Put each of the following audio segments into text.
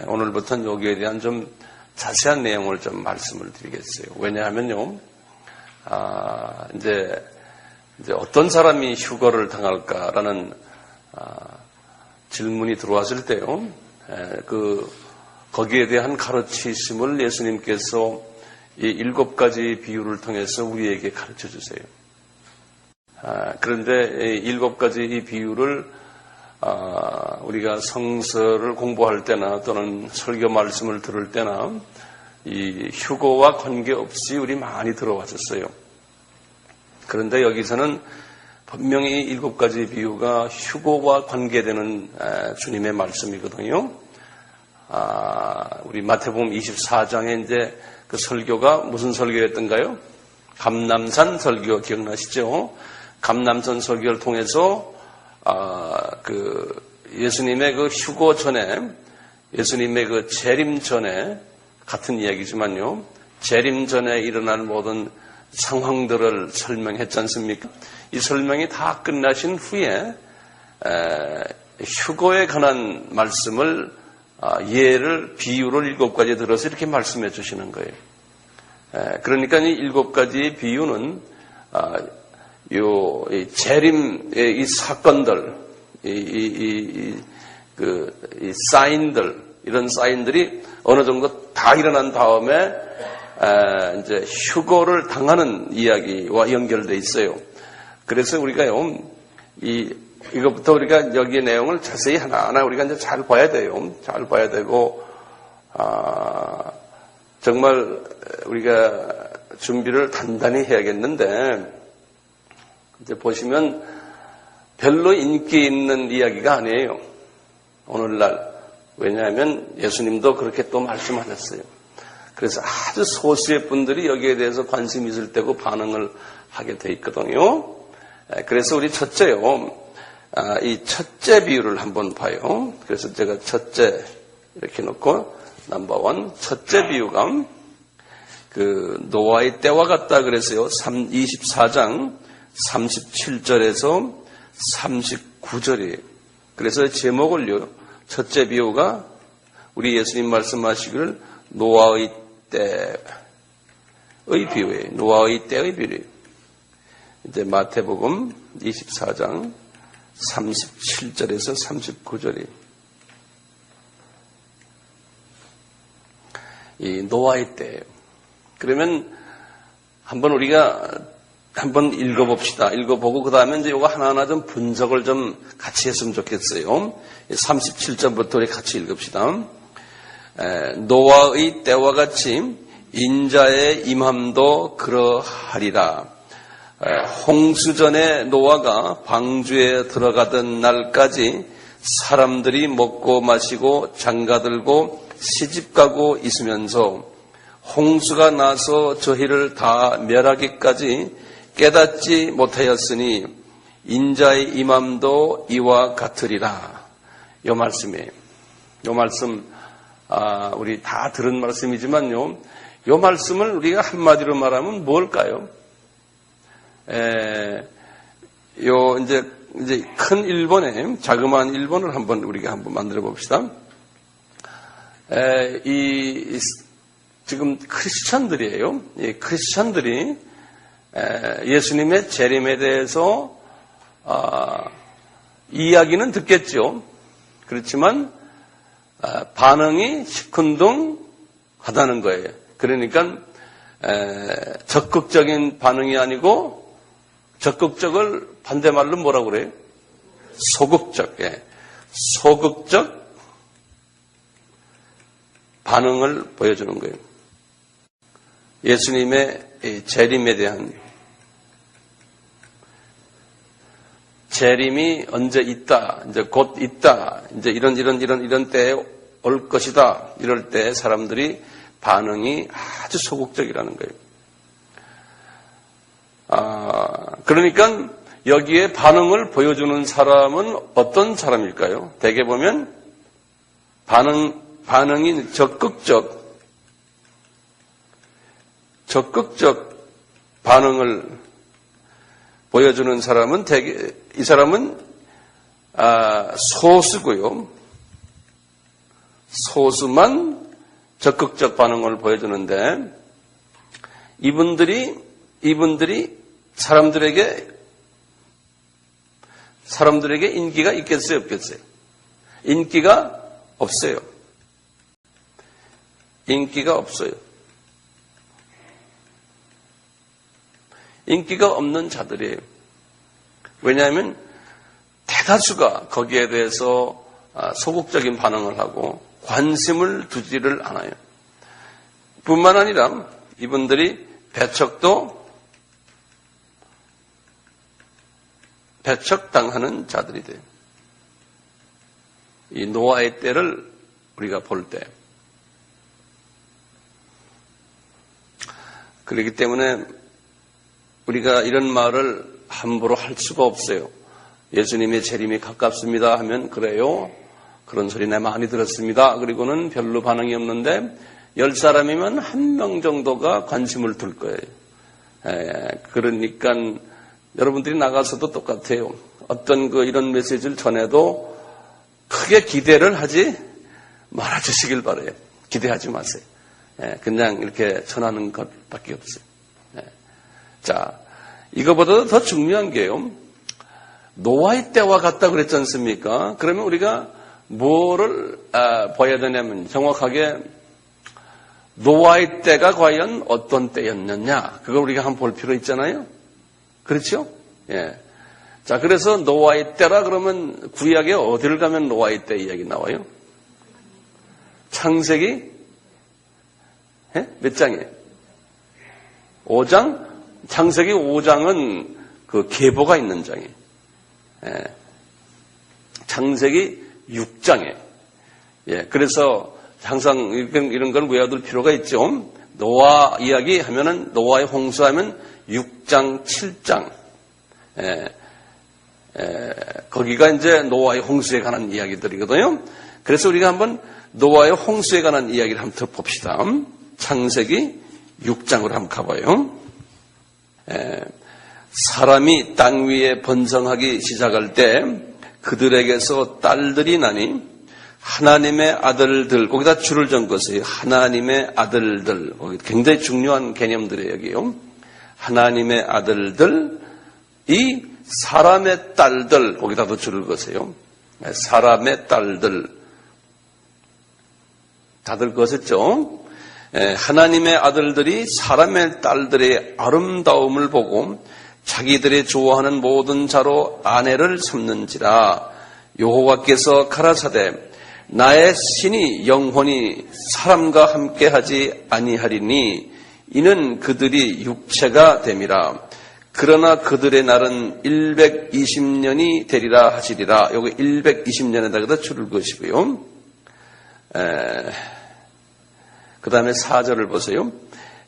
오늘부터는 여기에 대한 좀 자세한 내용을 좀 말씀을 드리겠어요. 왜냐하면요, 이제 어떤 사람이 휴거를 당할까라는 질문이 들어왔을 때요, 거기에 대한 가르치심을 예수님께서 이 7가지 비유를 통해서 우리에게 가르쳐 주세요. 그런데 7가지 이 비유를 우리가 성서를 공부할 때나 또는 설교 말씀을 들을 때나 이 휴거와 관계없이 우리 많이 들어왔었어요. 그런데 여기서는 분명히 7가지 비유가 휴거와 관계되는 주님의 말씀이거든요. 우리 마태복음 24장에 이제 그 설교가 무슨 설교였던가요? 감람산 설교 기억나시죠? 감람산 설교를 통해서 예수님의 그 휴거 전에, 예수님의 그 재림 전에, 같은 이야기지만요, 재림 전에 일어날 모든 상황들을 설명했지 않습니까? 이 설명이 다 끝나신 후에, 휴거에 관한 말씀을, 예를, 비유를 7가지 들어서 이렇게 말씀해 주시는 거예요. 그러니까 이 7가지 비유는, 이 재림의 이 사건들, 이 사인들, 이런 사인들이 어느 정도 다 일어난 다음에, 이제 휴거를 당하는 이야기와 연결되어 있어요. 그래서 우리가요, 이것부터 우리가 여기의 내용을 자세히 하나하나 우리가 이제 잘 봐야 돼요. 잘 봐야 되고, 정말 우리가 준비를 단단히 해야겠는데, 이제 보시면 별로 인기 있는 이야기가 아니에요. 오늘날. 왜냐하면 예수님도 그렇게 또 말씀하셨어요. 그래서 아주 소수의 분들이 여기에 대해서 관심이 있을 때고 반응을 하게 돼 있거든요. 그래서 우리 첫째요. 이 첫째 비유를 한번 봐요. 그래서 제가 첫째 이렇게 놓고 넘버 1. 첫째 비유가 노아의 때와 같다 그랬어요. 24장 37절에서 39절이에요. 그래서 제목을요, 첫째 비유가 우리 예수님 말씀하시기를 노아의 때의 비유예요. 노아의 때의 비유예요. 이제 마태복음 24장 37절에서 39절이에요. 이 노아의 때예요. 그러면 우리가 한번 읽어봅시다. 읽어보고 그 다음에 이제 이거 하나하나 좀 분석을 좀 같이 했으면 좋겠어요. 37절부터 우리 같이 읽읍시다. 노아의 때와 같이 인자의 임함도 그러하리라. 홍수전에 노아가 방주에 들어가던 날까지 사람들이 먹고 마시고 장가들고 시집가고 있으면서 홍수가 나서 저희를 다 멸하기까지 깨닫지 못하였으니 인자의 임함도 이와 같으리라. 요 말씀이에요. 요 말씀 우리 다 들은 말씀이지만요. 요 말씀을 우리가 한마디로 말하면 뭘까요? 이제 큰 일본에 자그마한 일본을 우리가 한번 만들어 봅시다. 지금 크리스찬들이에요. 이 크리스찬들이 예수님의 재림에 대해서 이야기는 듣겠죠. 그렇지만 반응이 시큰둥하다는 거예요. 그러니까 적극적인 반응이 아니고 적극적을 반대말로 뭐라고 그래요? 소극적. 소극적 반응을 보여주는 거예요. 예수님의 재림에 대한 재림이 언제 있다, 이제 곧 있다, 이제 이런 때에 올 것이다. 이럴 때 사람들이 반응이 아주 소극적이라는 거예요. 그러니까 여기에 반응을 보여주는 사람은 어떤 사람일까요? 대개 보면 반응이 적극적 반응을 보여주는 사람은 이 사람은 소수고요. 소수만 적극적 반응을 보여주는데 이분들이 사람들에게 인기가 있겠어요, 없겠어요? 인기가 없어요. 인기가 없어요. 인기가 없는 자들이에요. 왜냐하면 대다수가 거기에 대해서 소극적인 반응을 하고 관심을 두지를 않아요. 뿐만 아니라 이분들이 배척당하는 자들이 돼요. 이 노아의 때를 우리가 볼 때. 그렇기 때문에 우리가 이런 말을 함부로 할 수가 없어요. 예수님의 재림이 가깝습니다 하면 그래요. 그런 소리 내 많이 들었습니다. 그리고는 별로 반응이 없는데 10사람이면 1명 정도가 관심을 둘 거예요. 그러니까 여러분들이 나가서도 똑같아요. 어떤 이런 메시지를 전해도 크게 기대를 하지 말아주시길 바라요. 기대하지 마세요. 그냥 이렇게 전하는 것밖에 없어요. 자, 이거보다도 더 중요한 게요. 노아의 때와 같다 그랬지 않습니까? 그러면 우리가 뭐를 봐야 되냐면 정확하게 노아의 때가 과연 어떤 때였느냐, 그걸 우리가 한번 볼 필요 있잖아요. 그렇죠? 예. 자, 그래서 노아의 때라 그러면 구약에 어디를 가면 노아의 때 이야기 나와요? 창세기 몇 장이에요? 5장? 창세기 5장은 그 계보가 있는 장이에요. 예. 창세기 6장에. 예. 그래서 항상 이런 걸 외워둘 필요가 있죠. 노아 이야기 하면은 노아의 홍수하면 6장, 7장. 거기가 이제 노아의 홍수에 관한 이야기들이거든요. 그래서 우리가 한번 노아의 홍수에 관한 이야기를 한번 더 봅시다. 창세기 6장으로 한번 가봐요. 사람이 땅 위에 번성하기 시작할 때 그들에게서 딸들이 나니 하나님의 아들들, 거기다 줄을 적었어요. 하나님의 아들들. 거기 굉장히 중요한 개념들이에요, 여기요. 하나님의 아들들, 이 사람의 딸들, 거기다도 줄을 그으세요. 사람의 딸들. 다들 그으셨죠? 하나님의 아들들이 사람의 딸들의 아름다움을 보고 자기들이 좋아하는 모든 자로 아내를 삼는지라. 여호와께서 가라사대 나의 신이 영혼이 사람과 함께하지 아니하리니 이는 그들이 육체가 됨이라. 그러나 그들의 날은 120년이 되리라 하시리라. 여기 120년에다가 줄을 그으시고요. 그 다음에 4절을 보세요.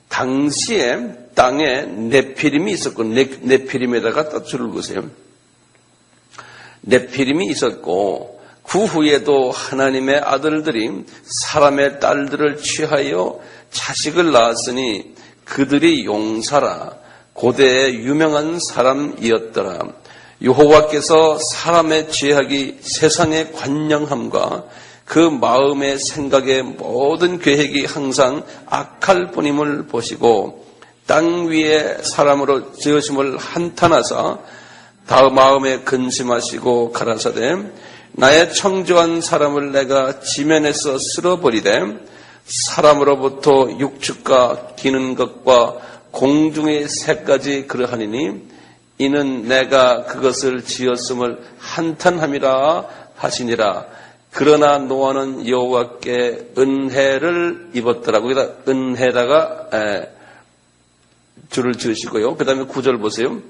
당시에 땅에 네피림이 있었고, 네피림에다가 줄을 그으세요. 네피림이 있었고, 그 후에도 하나님의 아들들이 사람의 딸들을 취하여 자식을 낳았으니 그들이 용사라. 고대의 유명한 사람이었더라. 여호와께서 사람의 죄악이 세상의 관영함과 그 마음의 생각의 모든 계획이 항상 악할 뿐임을 보시고 땅 위에 사람으로 지으심을 한탄하사 다음 마음에 근심하시고 가라사대 나의 청조한 사람을 내가 지면에서 쓸어버리되 사람으로부터 육축과 기는 것과 공중의 새까지 그러하니니 이는 내가 그것을 지었음을 한탄함이라 하시니라. 그러나 노아는 여호와께 은혜를 입었더라. 거기다 은혜다가 줄을 지으시고요. 그 다음에 9절 보세요.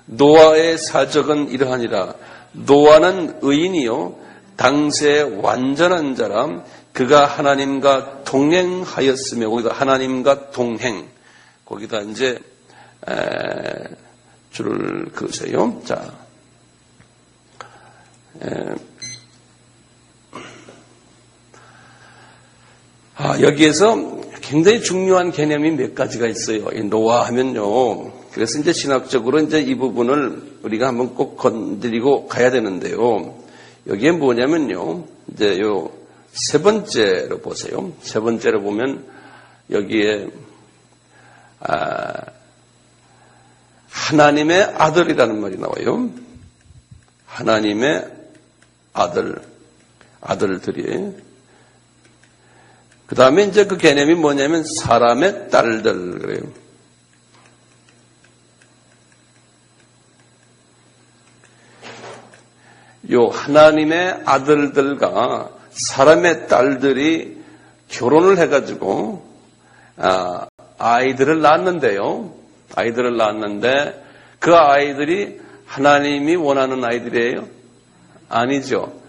노아의 사적은 이러하니라. 노아는 의인이요 당시에 완전한 자라. 그가 하나님과 동행하였으며, 거기다 하나님과 동행, 거기다 이제 줄을 그으세요. 자, 여기에서 굉장히 중요한 개념이 몇 가지가 있어요. 이 노아 하면요. 그래서 이제 신학적으로 이제 이 부분을 우리가 한번 꼭 건드리고 가야 되는데요. 여기에 뭐냐면요. 이제 요 세 번째로 보세요. 세 번째로 보면 여기에 하나님의 아들이라는 말이 나와요. 하나님의 아들들이. 그 다음에 이제 그 개념이 뭐냐면 사람의 딸들 그래요. 요 하나님의 아들들과 사람의 딸들이 결혼을 해가지고 아이들을 낳았는데요. 아이들을 낳았는데 그 아이들이 하나님이 원하는 아이들이에요? 아니죠.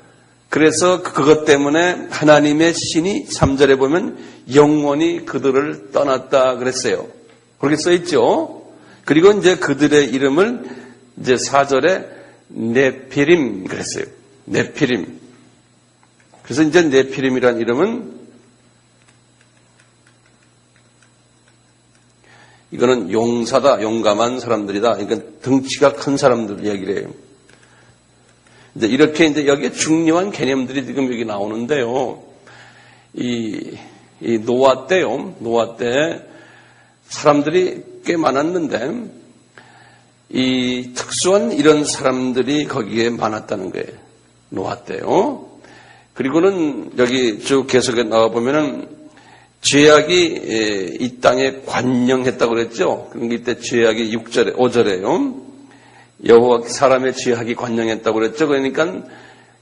그래서 그것 때문에 하나님의 신이 3절에 보면 영원히 그들을 떠났다 그랬어요. 그렇게 써있죠. 그리고 이제 그들의 이름을 이제 4절에 네피림 그랬어요. 네피림. 그래서 이제 네피림이라는 이름은 이거는 용사다, 용감한 사람들이다. 그러니까 덩치가 큰 사람들 이야기를 해요. 이제 이렇게 이제 여기에 중요한 개념들이 지금 여기 나오는데요. 이 노아 때요. 노아 때 사람들이 꽤 많았는데 이 특수한 이런 사람들이 거기에 많았다는 거예요. 노아 때요. 그리고는 여기 쭉 계속해 나와 보면은 죄악이 이 땅에 관영했다고 그랬죠. 그러니까 이때 죄악이 6절에 5절에요. 여호와 사람의 죄악이 관영했다고 그랬죠. 그러니까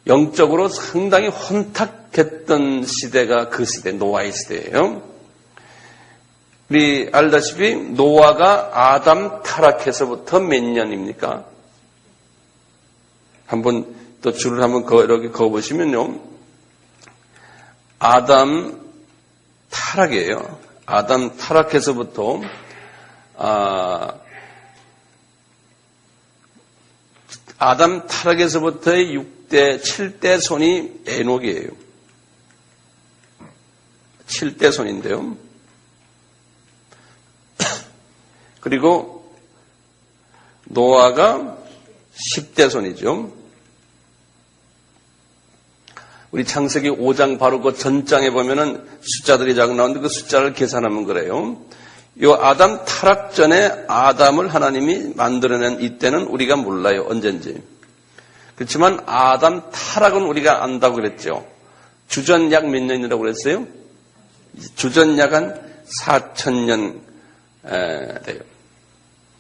영적으로 상당히 혼탁했던 시대가 그 시대, 노아의 시대예요. 우리 알다시피 노아가 아담 타락해서부터 몇 년입니까? 한번 또 줄을 한번 이렇게 그어보시면요. 아담 타락이에요. 아담 타락해서부터 아담 타락에서부터의 6대, 7대 손이 에녹이에요. 7대 손인데요. 그리고 노아가 10대 손이죠. 우리 창세기 5장 바로 그 전장에 보면은 숫자들이 자꾸 나오는데 그 숫자를 계산하면 그래요. 이 아담 타락 전에 아담을 하나님이 만들어낸 이때는 우리가 몰라요. 언젠지. 그렇지만 아담 타락은 우리가 안다고 그랬죠. 주전 약 몇 년이라고 그랬어요? 주전 약 한 4,000년 돼요.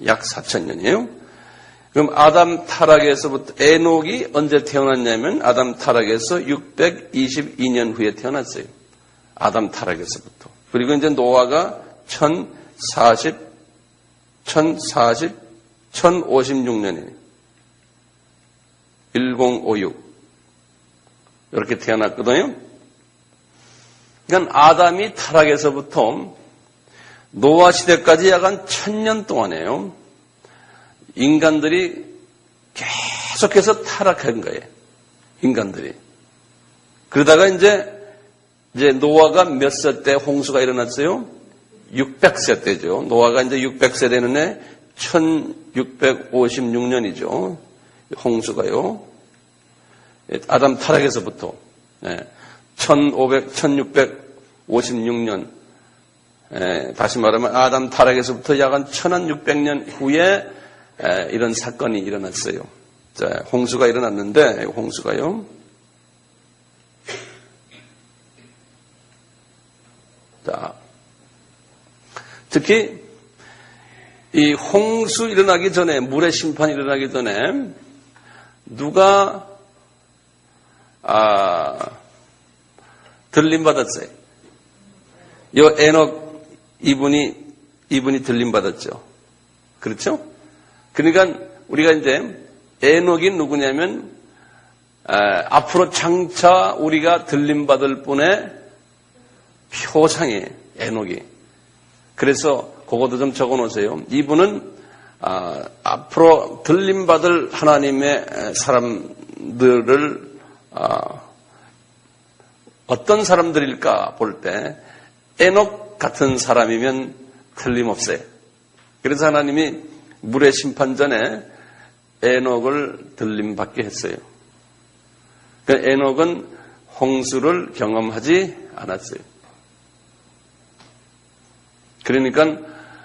약 4,000년이에요. 그럼 아담 타락에서부터 에녹이 언제 태어났냐면 아담 타락에서 622년 후에 태어났어요. 아담 타락에서부터. 그리고 이제 노아가 1056년이에요. 1056. 이렇게 태어났거든요. 그러니까 아담이 타락에서부터 노아 시대까지 약 한 1000년 동안에요. 인간들이 계속해서 타락한 거예요. 인간들이. 그러다가 이제 노아가 몇 세 때 홍수가 일어났어요? 600세 때죠. 노아가 이제 600세 되는 해 1656년이죠. 홍수가요. 아담 타락에서부터 1656년 다시 말하면 아담 타락에서부터 약 한 1600년 후에 이런 사건이 일어났어요. 자, 홍수가 일어났는데 홍수가요. 자, 특히 이 홍수 일어나기 전에 물의 심판이 일어나기 전에 누가 들림 받았어요. 요 에녹 이분이 들림 받았죠. 그렇죠? 그러니까 우리가 이제 에녹이 누구냐면 앞으로 장차 우리가 들림 받을 분의 표상이에요. 에녹이. 그래서 그것도 좀 적어 놓으세요. 이분은 앞으로 들림 받을 하나님의 사람들을 어떤 사람들일까 볼 때 에녹 같은 사람이면 틀림없어요. 그래서 하나님이 물의 심판 전에 에녹을 들림받게 했어요. 그러니까 에녹은 홍수를 경험하지 않았어요. 그러니까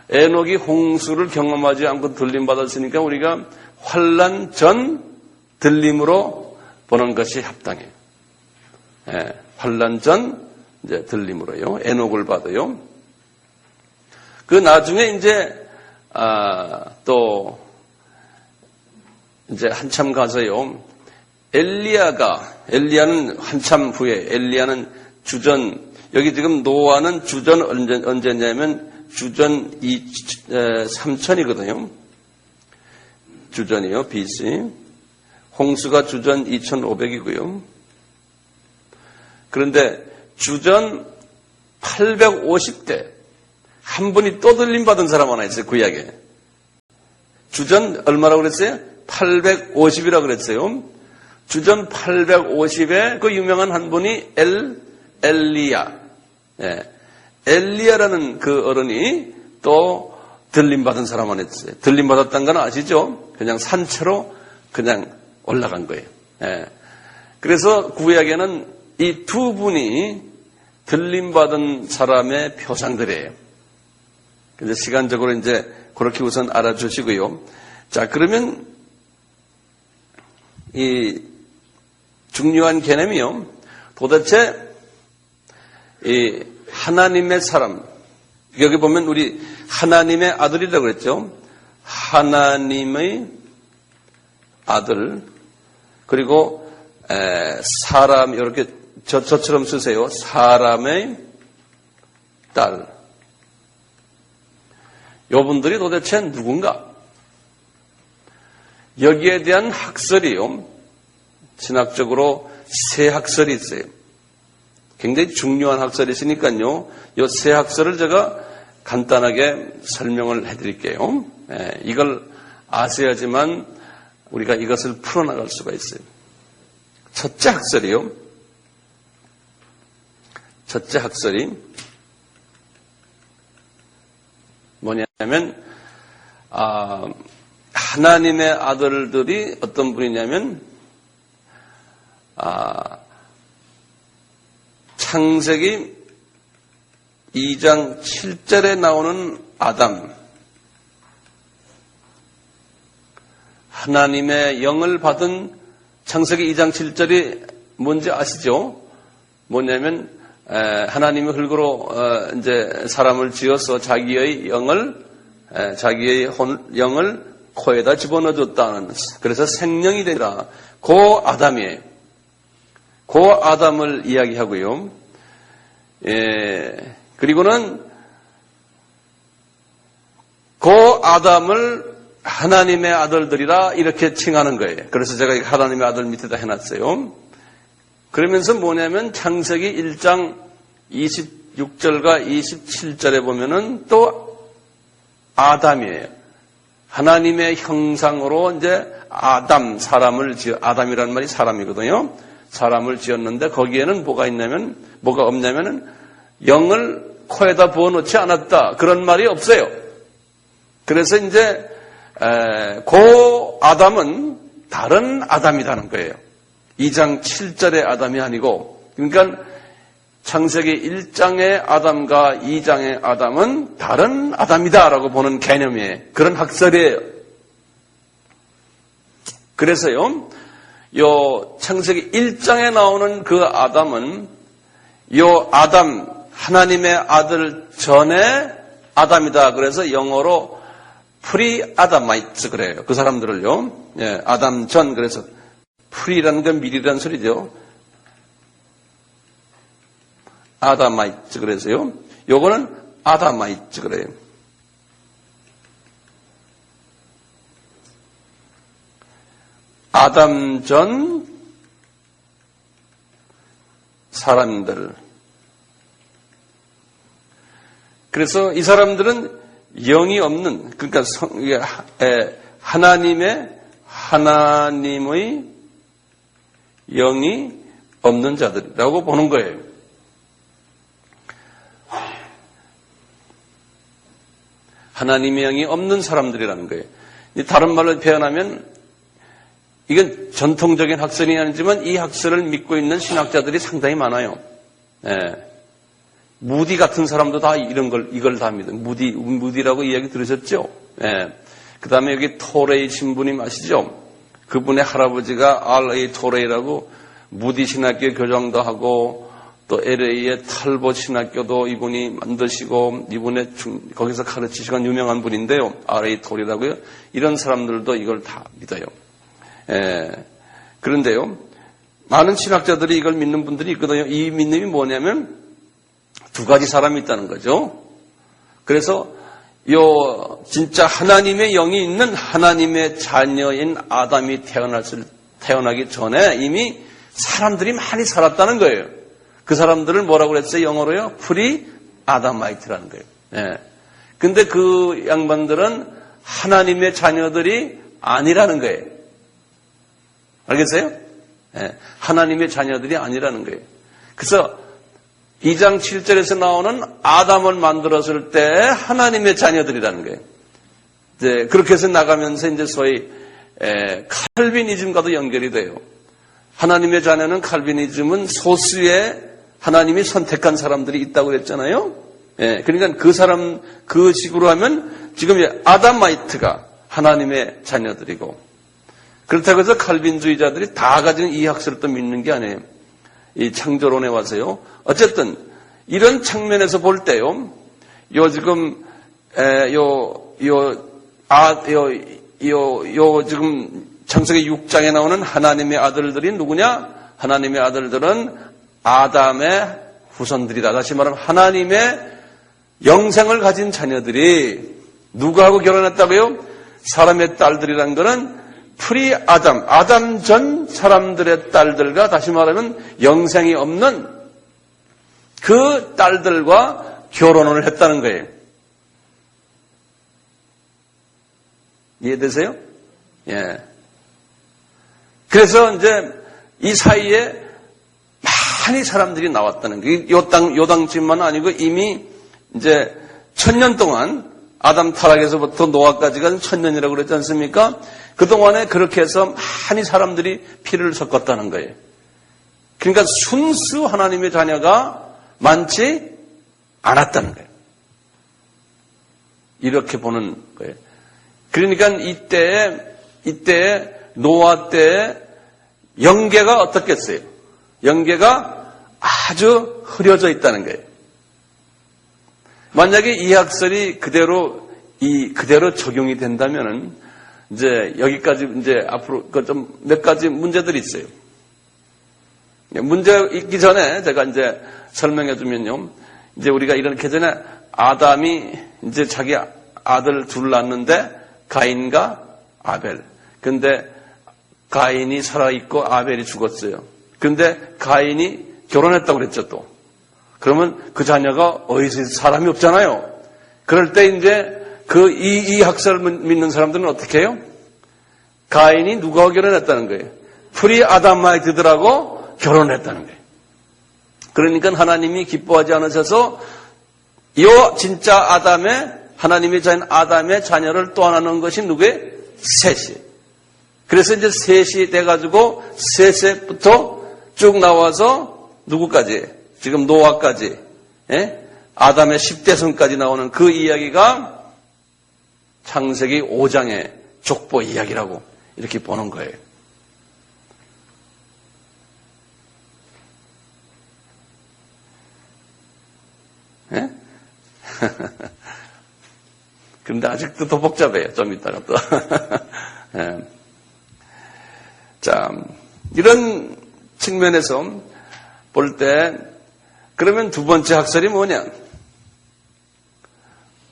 에녹이 홍수를 경험하지 않고 들림받았으니까 우리가 환난 전 들림으로 보는 것이 합당해요. 예, 환난 전 이제 들림으로요. 에녹을 받아요. 그 나중에 이제 또 이제 한참 가서요. 엘리야는 한참 후에 엘리야는 주전 여기 지금 노아는 주전 언제냐면 주전 3000이거든요. 주전이요. BC. 홍수가 주전 2500이고요. 그런데 주전 850대 한 분이 또 들림받은 사람 하나 있어요. 구약에. 주전 얼마라고 그랬어요? 850이라고 그랬어요. 주전 850에 그 유명한 한 분이 엘리야. 예. 엘리야라는 그 어른이 또 들림받은 사람 하나 있어요. 들림받았다는 건 아시죠? 그냥 산채로 그냥 올라간 거예요. 예. 그래서 구약에는 이 두 분이 들림받은 사람의 표상들이에요. 근데 시간적으로 이제 그렇게 우선 알아주시고요. 자, 그러면 이 중요한 개념이요. 도대체 이 하나님의 사람, 여기 보면 우리 하나님의 아들이라고 그랬죠. 하나님의 아들, 그리고 사람, 이렇게 저처럼 쓰세요. 사람의 딸. 요분들이 도대체 누군가? 여기에 대한 학설이요. 신학적으로 세 학설이 있어요. 굉장히 중요한 학설이 있으니까요. 이 세 학설을 제가 간단하게 설명을 해드릴게요. 이걸 아셔야지만 우리가 이것을 풀어나갈 수가 있어요. 첫째 학설이요. 첫째 학설이 뭐냐면 하나님의 아들들이 어떤 분이냐면 창세기 2장 7절에 나오는 아담, 하나님의 영을 받은 창세기 2장 7절이 뭔지 아시죠? 뭐냐면 하나님의 흙으로 이제 사람을 지어서 자기의 영을 코에다 집어넣어줬다는, 그래서 생명이 되라. 그 아담이에요. 그 아담을 이야기하고요. 그리고는 그 아담을 하나님의 아들들이라 이렇게 칭하는 거예요. 그래서 제가 하나님의 아들 밑에다 해놨어요. 그러면서 뭐냐면 창세기 1장 26절과 27절에 보면은 또 아담이에요. 하나님의 형상으로 이제 사람을 아담이라는 말이 사람이거든요. 사람을 지었는데 거기에는 뭐가 없냐면은 영을 코에다 부어놓지 않았다. 그런 말이 없어요. 그래서 이제 그 아담은 다른 아담이라는 거예요. 2장 7절의 아담이 아니고, 그러니까 창세기 1장의 아담과 2장의 아담은 다른 아담이다라고 보는 개념이에요. 그런 학설이에요. 그래서요, 요 창세기 1장에 나오는 그 아담은 요 아담, 하나님의 아들 전에 아담이다. 그래서 영어로 프리아담마이트 그래요. 그 사람들을요. 예, 아담 전, 그래서 프리라는 건 미리라는 소리죠. 아담마이트 그래서요. 요거는 아담마이트 그래요. 아담 전 사람들. 그래서 이 사람들은 영이 없는, 그러니까 하나님의 영이 없는 자들이라고 보는 거예요. 하나님의 영이 없는 사람들이라는 거예요. 다른 말로 표현하면 이건 전통적인 학설이 아니지만 이 학설을 믿고 있는 신학자들이 상당히 많아요. 예. 무디 같은 사람도 다 이걸 다 믿어요. 무디라고 이야기 들으셨죠? 예. 그 다음에 여기 토레이 신부님 아시죠? 그분의 할아버지가 R.A. 토레이라고 무디 신학교 교장도 하고 또 LA의 탈봇 신학교도 이분이 만드시고 이분의 거기서 가르치시고 유명한 분인데요. R.A. 토레이라고요. 이런 사람들도 이걸 다 믿어요. 예. 그런데요. 많은 신학자들이 이걸 믿는 분들이 있거든요. 이 믿음이 뭐냐면 두 가지 사람이 있다는 거죠. 그래서 진짜 하나님의 영이 있는 하나님의 자녀인 아담이 태어나기 전에 이미 사람들이 많이 살았다는 거예요. 그 사람들을 뭐라고 그랬어요? 영어로요? 프리 아담마이트라는 거예요. 예. 근데 그 양반들은 하나님의 자녀들이 아니라는 거예요. 알겠어요? 예. 하나님의 자녀들이 아니라는 거예요. 그래서 2장 7절에서 나오는 아담을 만들었을 때 하나님의 자녀들이라는 거예요. 이제 그렇게 해서 나가면서 이제 소위 칼비니즘과도 연결이 돼요. 하나님의 자녀는 칼비니즘은 소수의 하나님이 선택한 사람들이 있다고 그랬잖아요. 예, 그러니까 그 식으로 하면 지금 아담마이트가 하나님의 자녀들이고 그렇다고 해서 칼빈주의자들이 다 가진 이 학설을 또 믿는 게 아니에요. 이 창조론에 와서요. 어쨌든 이런 측면에서 볼 때요. 지금 지금 창세기 6장에 나오는 하나님의 아들들이 누구냐? 하나님의 아들들은 아담의 후손들이다. 다시 말하면 하나님의 영생을 가진 자녀들이 누구하고 결혼했다고요? 사람의 딸들이란 거는 프리 아담 전 사람들의 딸들과 다시 말하면 영생이 없는 그 딸들과 결혼을 했다는 거예요. 이해되세요? 예. 그래서 이제 이 사이에 많이 사람들이 나왔다는 거예요. 요당집만 아니고 이미 이제 1000년 동안 아담 타락에서부터 노아까지가 1000년이라고 그랬지 않습니까? 그동안에 그렇게 해서 많이 사람들이 피를 섞었다는 거예요. 그러니까 순수 하나님의 자녀가 많지 않았다는 거예요. 이렇게 보는 거예요. 그러니까 이때에 노아 때에 영계가 어떻겠어요? 영계가 아주 흐려져 있다는 거예요. 만약에 이 학설이 그대로 적용이 된다면은 이제 여기까지 이제 앞으로 좀 몇 가지 문제들이 있어요. 문제 있기 전에 제가 이제 설명해 주면요. 이제 우리가 이렇게 전에 아담이 이제 자기 아들 둘 낳았는데 가인과 아벨. 근데 가인이 살아있고 아벨이 죽었어요. 근데 가인이 결혼했다고 그랬죠, 또. 그러면 그 자녀가 어디서 사람이 없잖아요. 그럴 때 이제 이 학설을 믿는 사람들은 어떻게 해요? 가인이 누구하고 결혼했다는 거예요? 프리 아담마이트들하고 결혼했다는 거예요. 그러니까 하나님이 기뻐하지 않으셔서 진짜 하나님의 자녀인 아담의 자녀를 또 하나 넣은 것이 누구예요? 셋이. 그래서 이제 셋이 돼가지고 셋부터 쭉 나와서 누구까지? 지금 노아까지, 아담의 10대선까지 나오는 그 이야기가 창세기 5장의 족보 이야기라고 이렇게 보는 거예요. 그런데 아직도 더 복잡해요. 좀 이따가 또. 자, 이런 측면에서 볼 때, 그러면 두 번째 학설이 뭐냐?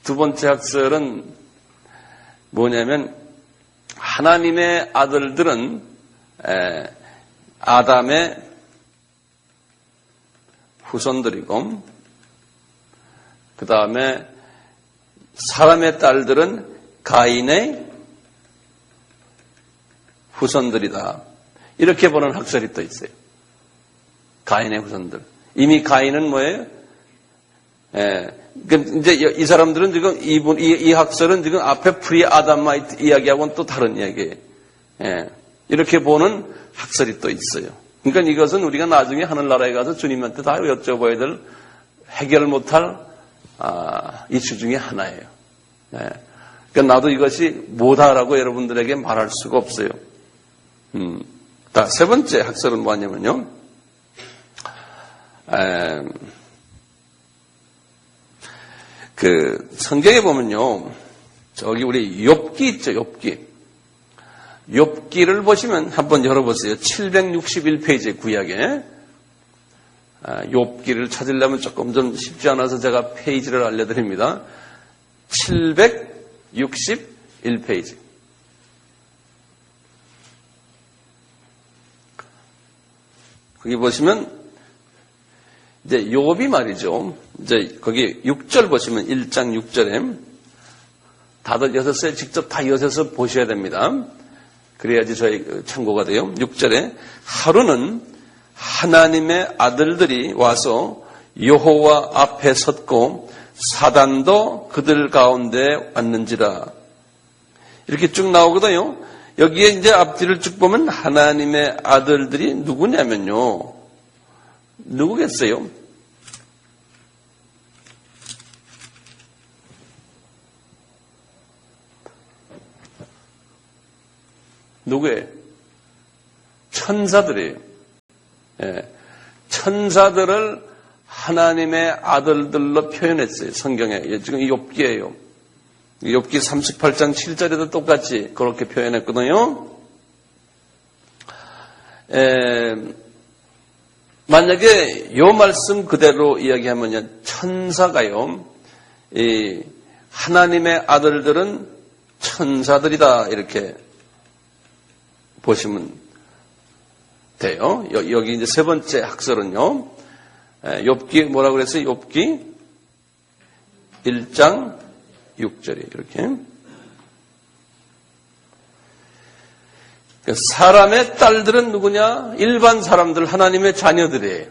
두 번째 학설은 뭐냐면, 하나님의 아들들은 아담의 후손들이고, 그 다음에 사람의 딸들은 가인의 후손들이다. 이렇게 보는 학설이 또 있어요. 가인의 후손들. 이미 가인은 뭐예요? 이제 이 사람들은 지금 이 학설은 지금 앞에 프리 아담마이트 이야기하고는 또 다른 이야기예요. 이렇게 보는 학설이 또 있어요. 그러니까 이것은 우리가 나중에 하늘나라에 가서 주님한테 다 여쭤봐야 될 해결 못할 이슈 중에 하나예요. 네. 그러니까 나도 이것이 뭐다라고 여러분들에게 말할 수가 없어요. 세 번째 학설은 뭐냐면요. 그 성경에 보면요. 저기 우리 욥기 있죠, 욥기. 욥기를 보시면 한번 열어보세요. 761페이지 구약에. 욥기를 찾으려면 조금 좀 쉽지 않아서 제가 페이지를 알려드립니다. 761페이지. 거기 보시면 이제 욥이 말이죠. 이제 거기 6절 보시면 1장 6절에 다들 여섯에 직접 다 여섯을 보셔야 됩니다. 그래야지 저희 참고가 돼요. 6절에 하루는 하나님의 아들들이 와서 여호와 앞에 섰고 사단도 그들 가운데 왔는지라. 이렇게 쭉 나오거든요. 여기에 이제 앞뒤를 쭉 보면 하나님의 아들들이 누구냐면요. 누구겠어요? 누구예요? 천사들이에요. 예. 천사들을 하나님의 아들들로 표현했어요. 성경에. 지금 욥기예요. 욥기 38장 7절에도 똑같이 그렇게 표현했거든요. 만약에 이 말씀 그대로 이야기하면요. 천사가요. 이 하나님의 아들들은 천사들이다. 이렇게 보시면 돼요. 여기 이제 세 번째 학설은요. 욥기 뭐라고 그랬어요? 욥기 1장 6절이 이렇게. 사람의 딸들은 누구냐? 일반 사람들, 하나님의 자녀들이에요.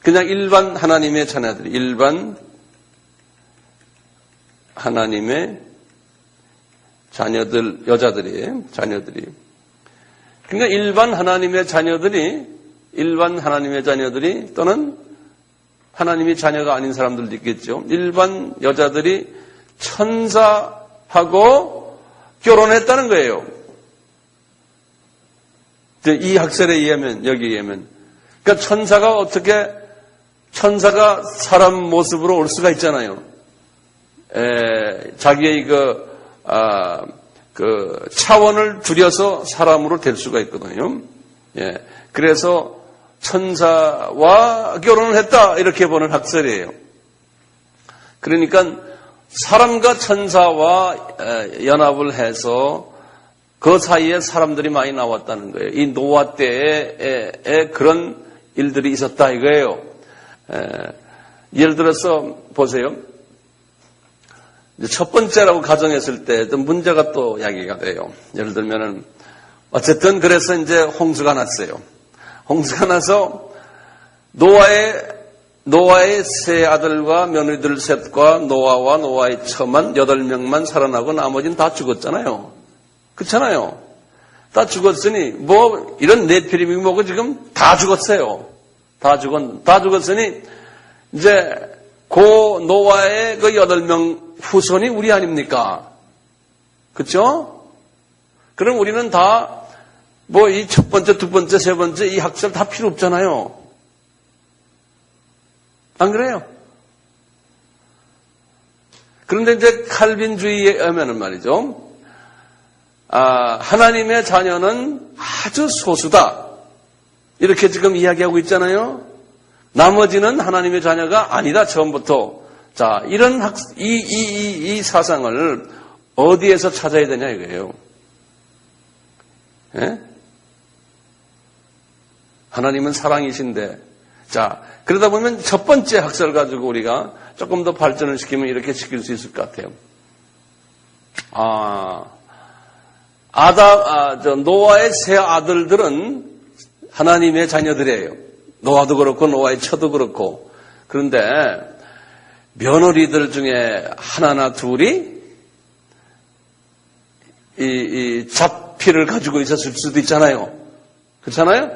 그냥 일반 하나님의 자녀들, 일반 하나님의 자녀들, 여자들이에요. 자녀들이. 그러니까 일반 하나님의 자녀들이 또는 하나님이 자녀가 아닌 사람들도 있겠죠. 일반 여자들이 천사하고 결혼했다는 거예요. 이 학설에 의하면, 여기에 의하면. 그러니까 천사가 사람 모습으로 올 수가 있잖아요. 자기의 그 차원을 줄여서 사람으로 될 수가 있거든요. 예. 그래서 천사와 결혼을 했다 이렇게 보는 학설이에요. 그러니까 사람과 천사와 연합을 해서 그 사이에 사람들이 많이 나왔다는 거예요. 이 노아 때에 그런 일들이 있었다 이거예요. 예를 들어서 보세요. 첫 번째라고 가정했을 때 문제가 또 야기가 돼요. 예를 들면은 어쨌든 그래서 이제 홍수가 났어요. 홍수가 나서 노아의 세 아들과 며느리들 셋과 노아와 노아의 처만 8명만 살아나고 나머지는 다 죽었잖아요. 그렇잖아요. 다 죽었으니 뭐 이런 네피림이 뭐고 지금 다 죽었어요. 다 죽었으니 이제 고 노아의 그 8명 후손이 우리 아닙니까? 그렇죠? 그럼 우리는 다 뭐 이 첫 번째, 두 번째, 세 번째 이 학설 다 필요 없잖아요. 안 그래요? 그런데 이제 칼빈주의에 의하면은 말이죠. 하나님의 자녀는 아주 소수다. 이렇게 지금 이야기하고 있잖아요. 나머지는 하나님의 자녀가 아니다, 처음부터. 자, 이런 이 사상을 어디에서 찾아야 되냐 이거예요. 예? 하나님은 사랑이신데. 자, 그러다 보면 첫 번째 학설 가지고 우리가 조금 더 발전을 시키면 이렇게 시킬 수 있을 것 같아요. 노아의 세 아들들은 하나님의 자녀들이에요. 노아도 그렇고 노아의 처도 그렇고. 그런데 며느리들 중에 하나나 둘이 피를 가지고 있었을 수도 있잖아요. 그렇잖아요?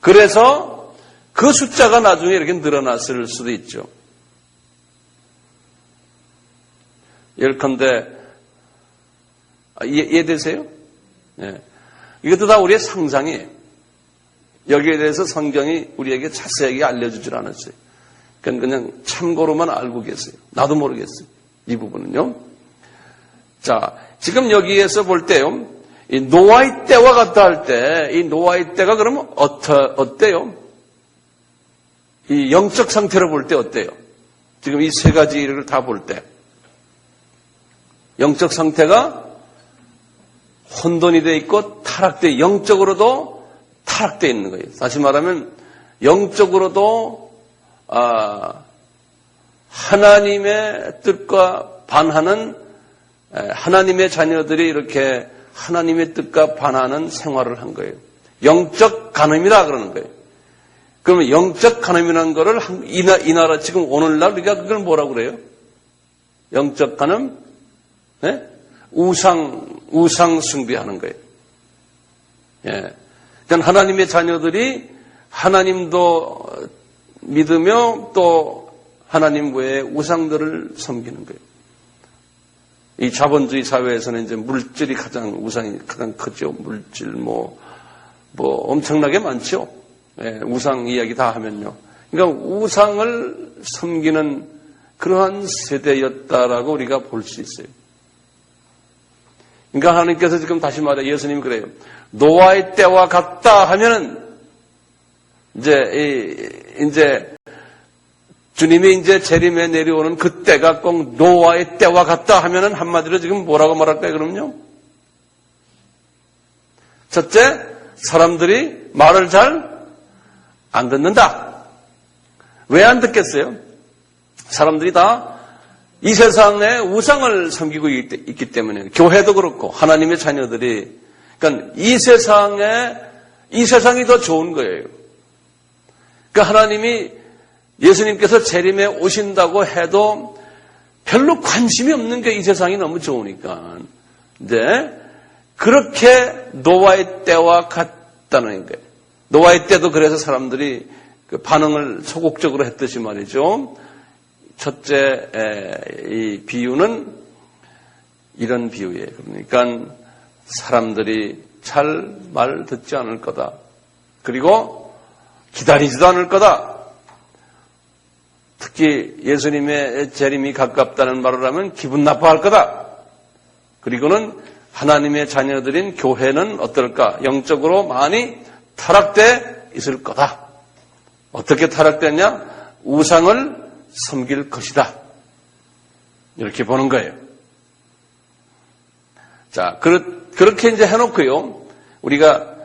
그래서 그 숫자가 나중에 이렇게 늘어났을 수도 있죠. 예컨대 이해되세요? 네. 이것도 다 우리의 상상이에요. 여기에 대해서 성경이 우리에게 자세하게 알려주질 않았어요. 그냥 참고로만 알고 계세요. 나도 모르겠어요. 이 부분은요. 자, 지금 여기에서 볼 때요. 이 노아의 때와 같다 할 때, 이 노아의 때가 그러면 어때요? 이 영적 상태로 볼 때 어때요? 지금 이 세 가지를 다 볼 때. 영적 상태가 혼돈이 되어 있고 타락되어 영적으로도 타락되어 있는 거예요. 다시 말하면 영적으로도 하나님의 뜻과 반하는 하나님의 자녀들이 이렇게 하나님의 뜻과 반하는 생활을 한 거예요. 영적 간음이라 그러는 거예요. 그러면 영적 간음이라는 거를 이 나라 지금 오늘날 우리가 그걸 뭐라고 그래요? 영적 간음? 네? 우상 숭배하는 거예요. 예. 그러니까 하나님의 자녀들이 하나님도 믿으며 또 하나님 외에 우상들을 섬기는 거예요. 이 자본주의 사회에서는 이제 물질이 우상이 가장 크죠. 물질 뭐 엄청나게 많죠. 예, 우상 이야기 다 하면요. 그러니까 우상을 섬기는 그러한 세대였다라고 우리가 볼 수 있어요. 그러니까 하나님께서 지금 다시 말해 예수님이 그래요. 노아의 때와 같다 하면은 이제 주님이 이제 재림에 내려오는 그 때가 꼭 노아의 때와 같다 하면은 한마디로 지금 뭐라고 말할까요, 그럼요? 첫째, 사람들이 말을 잘 안 듣는다. 왜 안 듣겠어요? 사람들이 다 이 세상에 우상을 섬기고 있기 때문에 교회도 그렇고 하나님의 자녀들이 그러니까 이 세상이 더 좋은 거예요. 그러니까 하나님이 예수님께서 재림에 오신다고 해도 별로 관심이 없는 게 이 세상이 너무 좋으니까. 근데 그렇게 노아의 때와 같다는 거예요. 노아의 때도 그래서 사람들이 그 반응을 소극적으로 했듯이 말이죠. 첫째 이 비유는 이런 비유예요. 그러니까 사람들이 잘 말 듣지 않을 거다. 그리고 기다리지도 않을 거다. 특히 예수님의 재림이 가깝다는 말을 하면 기분 나빠할 거다. 그리고는 하나님의 자녀들인 교회는 어떨까? 영적으로 많이 타락돼 있을 거다. 어떻게 타락됐냐? 우상을 섬길 것이다. 이렇게 보는 거예요. 자, 그렇게 이제 해놓고요. 우리가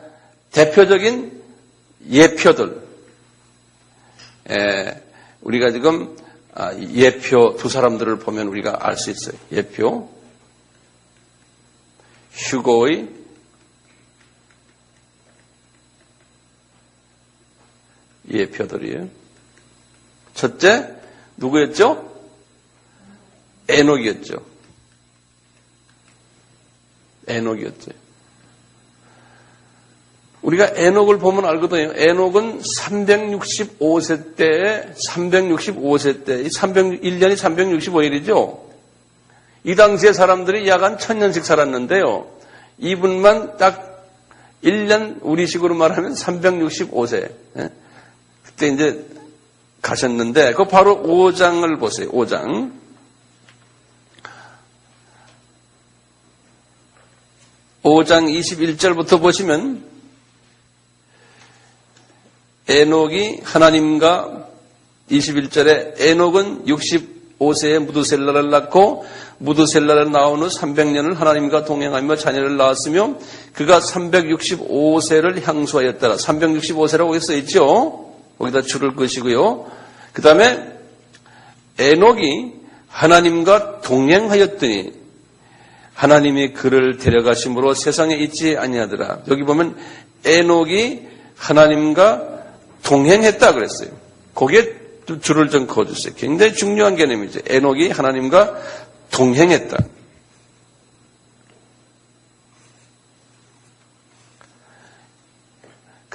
대표적인 예표들, 우리가 지금 예표 두 사람들을 보면 우리가 알 수 있어요. 예표, 휴거의 예표들이에요. 첫째, 누구였죠? 에녹이었죠. 에녹이었죠. 우리가 에녹을 보면 알거든요. 에녹은 365세 때, 1년이 365일이죠. 이 당시에 사람들이 약 한 1000년씩 살았는데요. 이분만 딱 1년, 우리식으로 말하면 365세. 그때 이제 가셨는데, 그 바로 5장을 보세요. 5장. 5장 21절부터 보시면 에녹이 하나님과 21절에 에녹은 65세에 무두셀라를 낳고 무두셀라를 낳은 후 300년을 하나님과 동행하며 자녀를 낳았으며 그가 365세를 향수하였더라. 365세라고 거기 써있죠. 거기다 줄을 그으시고요. 그 다음에 에녹이 하나님과 동행하였더니 하나님이 그를 데려가심으로 세상에 있지 아니하더라. 여기 보면 에녹이 하나님과 동행했다 그랬어요. 거기에 줄을 좀 그어주세요. 굉장히 중요한 개념이죠. 에녹이 하나님과 동행했다.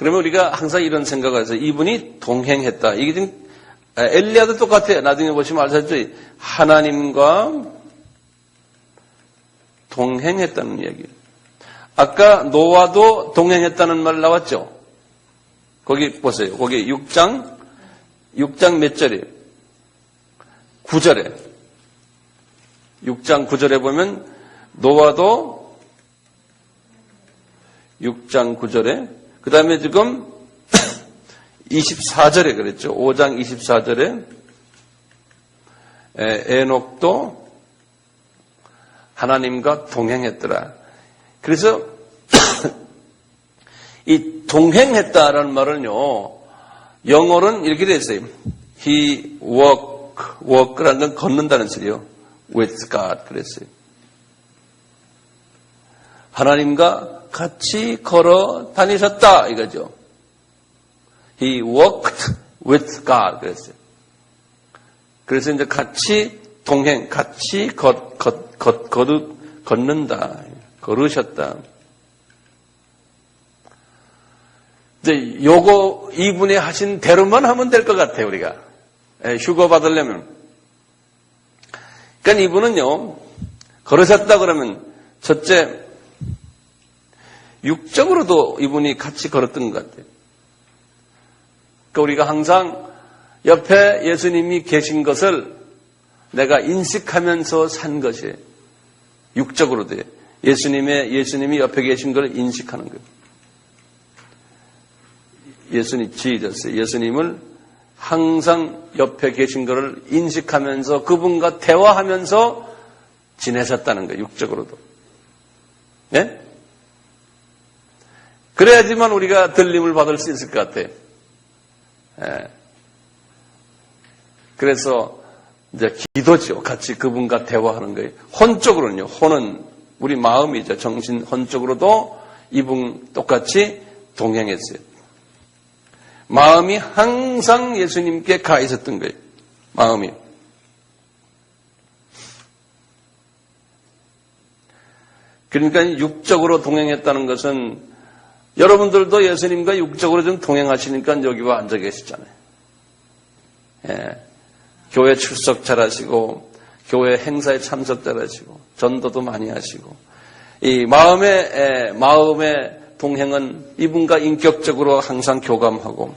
그러면 우리가 항상 이런 생각을 해서 이분이 동행했다. 이게 지금 엘리야도 똑같아요. 나중에 보시면 알겠죠. 하나님과 동행했다는 이야기예요. 아까 노아도 동행했다는 말 나왔죠. 거기 보세요. 거기 6장 몇 절이에요? 9절에. 6장 9절에 보면 노아도 6장 9절에 그 다음에 지금 24절에 그랬죠. 5장 24절에 에녹도 하나님과 동행했더라. 그래서 이 동행했다라는 말은요, 영어로는 이렇게 되어 있어요. He walk라는 건 걷는다는 소리요. With God 그랬어요. 하나님과 같이 걸어 다니셨다 이거죠. He walked with God 그랬어요. 그래서 이제 같이 동행, 같이 걷는다, 걸으셨다. 이제 요거 이분이 하신 대로만 하면 될 것 같아요, 우리가. 휴거 받으려면. 그러니까 이분은요, 걸으셨다 그러면 첫째, 육적으로도 이분이 같이 걸었던 것 같아요. 그러니까 우리가 항상 옆에 예수님이 계신 것을 내가 인식하면서 산 것이에요. 육적으로도. 예수님이 옆에 계신 걸 인식하는 거예요. 예수님을 항상 옆에 계신 것을 인식하면서 그분과 대화하면서 지내셨다는 거예요. 육적으로도. 네? 그래야지만 우리가 들림을 받을 수 있을 것 같아요. 네. 그래서 이제 기도죠. 같이 그분과 대화하는 거예요. 혼적으로는요. 혼은 우리 마음이죠. 정신 혼적으로도 이분 똑같이 동행했어요. 마음이 항상 예수님께 가 있었던 거예요. 마음이. 그러니까 육적으로 동행했다는 것은 여러분들도 예수님과 육적으로 좀 동행하시니까 여기 와 앉아 계시잖아요. 예. 교회 출석 잘하시고 교회 행사에 참석 잘하시고 전도도 많이 하시고 이 마음의 동행은 이분과 인격적으로 항상 교감하고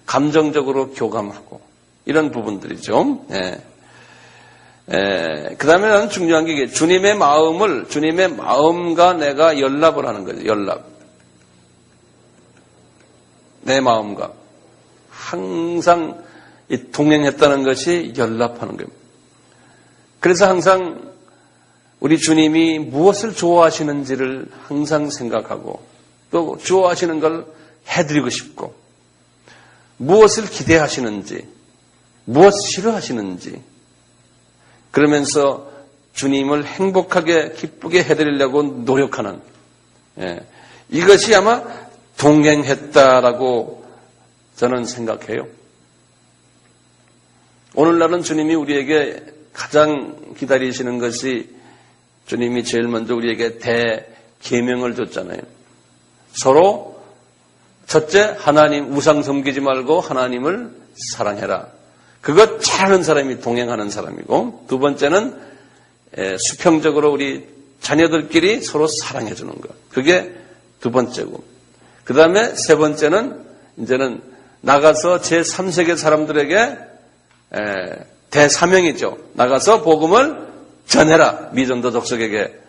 감정적으로 교감하고 이런 부분들이죠. 예. 그 다음에 나는 중요한 게 이게 주님의 마음과 내가 연합을 하는 거죠. 연합. 내 마음과 항상 이 동행했다는 것이 연합하는 겁니다. 그래서 항상 우리 주님이 무엇을 좋아하시는지를 항상 생각하고 또 좋아하시는 걸 해드리고 싶고 무엇을 기대하시는지 무엇을 싫어하시는지 그러면서 주님을 행복하게 기쁘게 해드리려고 노력하는 이것이 아마 동행했다라고 저는 생각해요. 오늘날은 주님이 우리에게 가장 기다리시는 것이 주님이 제일 먼저 우리에게 대계명을 줬잖아요. 서로 첫째 하나님 우상 섬기지 말고 하나님을 사랑해라. 그것 잘하는 사람이 동행하는 사람이고 두 번째는 수평적으로 우리 자녀들끼리 서로 사랑해 주는 것. 그게 두 번째고 그 다음에 세 번째는 이제는 나가서 제3세계 사람들에게 대사명이죠. 나가서 복음을 전해라. 미전도 족속에게.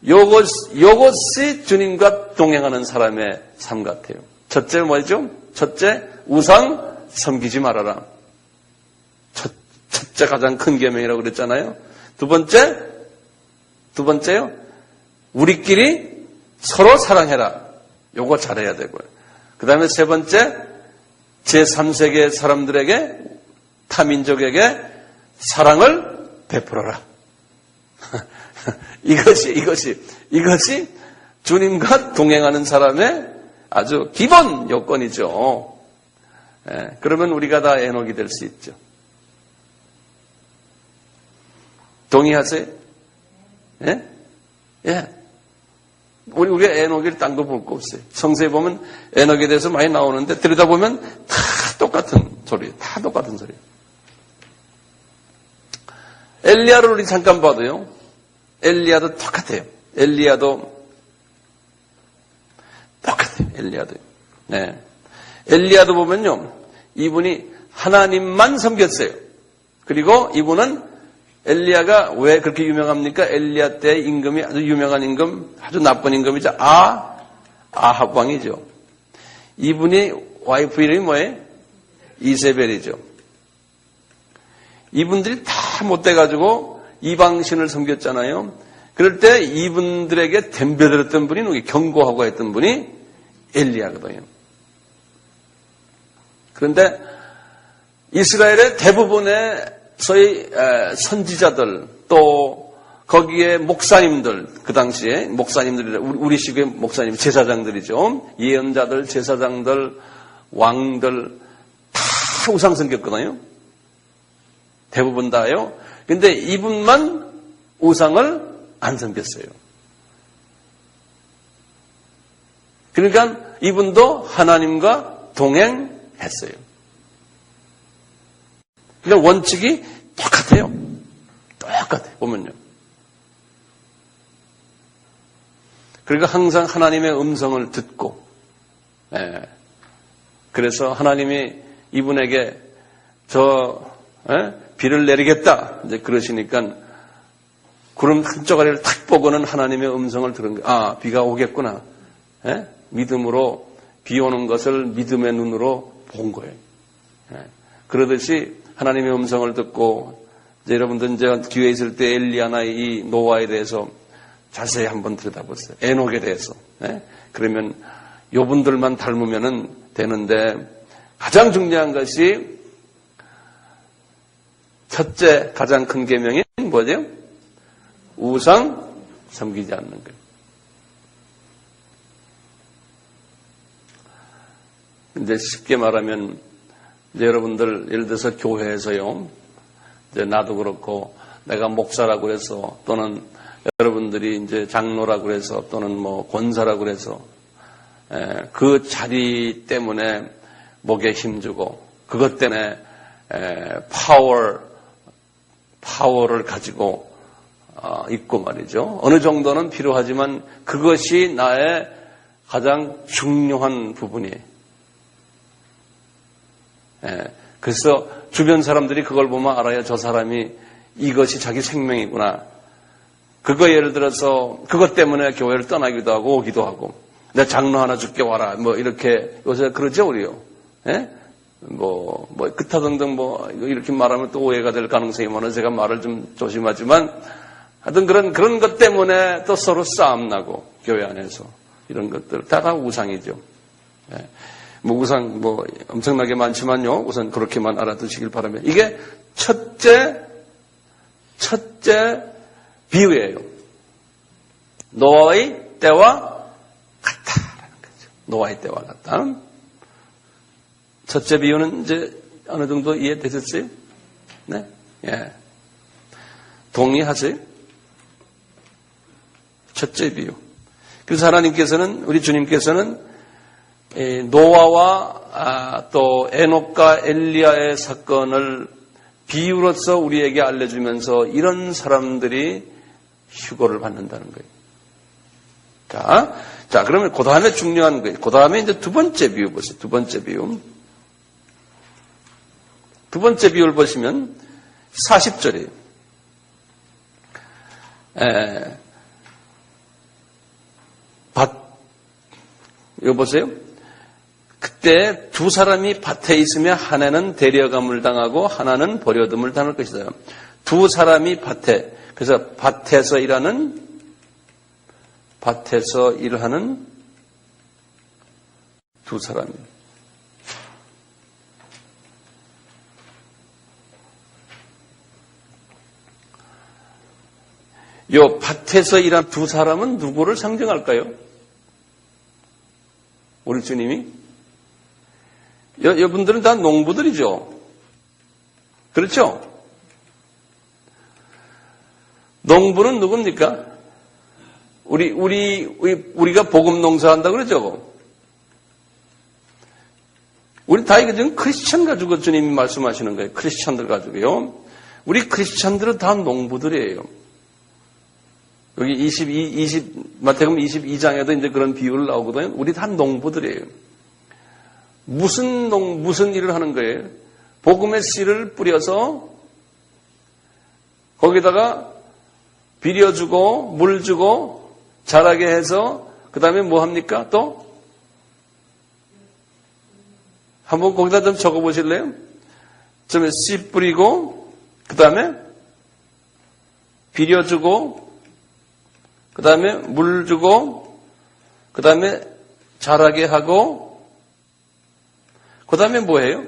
요것이 주님과 동행하는 사람의 삶 같아요. 첫째 뭐죠? 첫째 우상 섬기지 말아라. 첫째 가장 큰 계명이라고 그랬잖아요. 두 번째요. 우리끼리 서로 사랑해라. 요거 잘해야 되고요. 그 다음에 세 번째 제3세계 사람들에게 타민족에게 사랑을 베풀어라. 이것이 주님과 동행하는 사람의 아주 기본 요건이죠. 그러면 우리가 다 에녹이 될 수 있죠. 동의하세요? 예? 우리가 에녹이 딴 거 볼 거 없어요. 성서에 보면 에녹에 대해서 많이 나오는데 들여다보면 다 똑같은 소리예요. 다 똑같은 소리예요. 엘리야를 우리 잠깐 봐도요. 엘리야도 똑같아요. 엘리야도 똑같아요. 엘리야도. 네. 엘리야도 보면요. 이분이 하나님만 섬겼어요. 그리고 이분은 엘리야가 왜 그렇게 유명합니까? 엘리야 때 임금이 아주 유명한 임금, 아주 나쁜 임금이죠. 아합 왕이죠. 이분이 와이프 이름이 뭐예요? 이세벨이죠. 이분들이 다 못돼가지고 이방신을 섬겼잖아요. 그럴 때 이분들에게 덤벼들었던 분이 누구? 경고하고 했던 분이 엘리야거든요. 그런데 이스라엘의 대부분의 소위 선지자들 또 거기에 목사님들 그 당시에 목사님들이 우리식의 목사님 제사장들이죠. 예언자들 제사장들 왕들 다 우상 섬겼거든요. 대부분 다요. 근데 이분만 우상을 안 섬겼어요. 그러니까 이분도 하나님과 동행했어요. 그러니까 원칙이 똑같아요. 똑같아요. 보면요. 그러니까 항상 하나님의 음성을 듣고, 그래서 하나님이 이분에게 비를 내리겠다. 이제 그러시니까 구름 한 쪼가리를 탁 보고는 하나님의 음성을 들은 거예요. 아, 비가 오겠구나. 믿음으로 비 오는 것을 믿음의 눈으로 본 거예요. 그러듯이 하나님의 음성을 듣고 이제 여러분들 이제 기회에 있을 때 엘리야나 이 노아에 대해서 자세히 한번 들여다보세요. 에녹에 대해서. 그러면 요분들만 닮으면 되는데 가장 중요한 것이 첫째 가장 큰 계명이 뭐죠? 우상 섬기지 않는 거예요. 이제 쉽게 말하면 이제 여러분들 예를 들어서 교회에서요. 이제 나도 그렇고 내가 목사라고 해서 또는 여러분들이 이제 장로라고 해서 또는 뭐 권사라고 해서 그 자리 때문에 목에 힘주고 그것 때문에 파워를 가지고 있고 말이죠. 어느 정도는 필요하지만 그것이 나의 가장 중요한 부분이에요. 그래서 주변 사람들이 그걸 보면 알아요. 저 사람이 이것이 자기 생명이구나. 그거 예를 들어서 그것 때문에 교회를 떠나기도 하고 오기도 하고 내 장로 하나 줄게 와라. 뭐 이렇게 요새 그러죠 우리요. 뭐 기타 등등 뭐 이렇게 말하면 또 오해가 될 가능성이 많아서 제가 말을 좀 조심하지만 하여튼 그런 것 때문에 또 서로 싸움 나고 교회 안에서 이런 것들 다 우상이죠. 뭐 우상 뭐 엄청나게 많지만요. 우선 그렇게만 알아두시길 바라며 이게 첫째 비유예요. 노아의 때와 같다라는 거죠. 노아의 때와 같다. 첫째 비유는 이제 어느 정도 이해되셨어요? 네? 예. 동의하세요? 첫째 비유. 그래서 하나님께서는 우리 주님께서는 노아와 또 에녹과 엘리야의 사건을 비유로서 우리에게 알려주면서 이런 사람들이 휴거를 받는다는 거예요. 자, 그러면 그 다음에 중요한 거예요. 그 다음에 이제 두 번째 비유 보세요. 두 번째 비유. 두 번째 비유를 보시면 40절이에요. 이거 보세요. 그때 두 사람이 밭에 있으며 하나는 데려감을 당하고 하나는 버려둠을 당할 것이다. 두 사람이 밭에, 그래서 밭에서 일하는 두 사람이. 요 밭에서 일한 두 사람은 누구를 상징할까요? 우리 주님이? 여러분들은 다 농부들이죠. 그렇죠? 농부는 누굽니까? 우리가 복음 농사한다 그러죠. 우리 다 이거 지금 크리스천 가지고 주님이 말씀하시는 거예요. 크리스천들 가지고요. 우리 크리스천들은 다 농부들이에요. 여기 마태복음 22장에도 이제 그런 비유를 나오거든요. 우리 다 농부들이에요. 무슨 일을 하는 거예요? 복음의 씨를 뿌려서 거기다가 비려주고 물 주고 자라게 해서 그 다음에 뭐 합니까? 또 한번 거기다 좀 적어보실래요? 좀 씨 뿌리고 그 다음에 비려주고 그 다음에 물 주고 그 다음에 자라게 하고 그 다음에 뭐예요?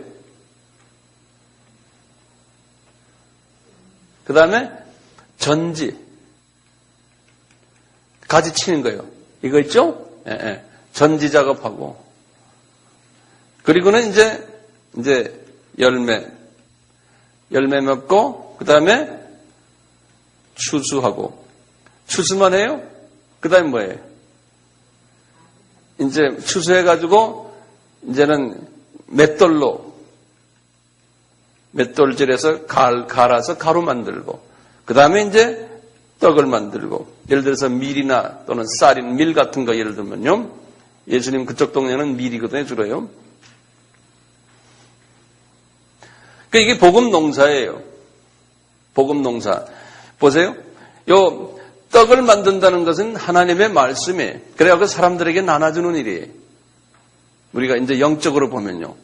그 다음에 전지 가지 치는 거예요. 이거 있죠? 예. 전지 작업하고 그리고는 이제 열매 맺고 그 다음에 추수하고 추수만 해요? 그 다음에 뭐예요? 이제 추수해가지고 이제는 맷돌질해서 갈아서 가루 만들고 그 다음에 이제 떡을 만들고 예를 들어서 밀이나 또는 쌀인 밀 같은 거 예를 들면요. 예수님 그쪽 동네는 밀이거든요. 주로요. 그러니까 이게 복음 농사예요. 복음 농사. 보세요. 요 떡을 만든다는 것은 하나님의 말씀이에요. 그래야 사람들에게 나눠주는 일이에요. 우리가 이제 영적으로 보면요.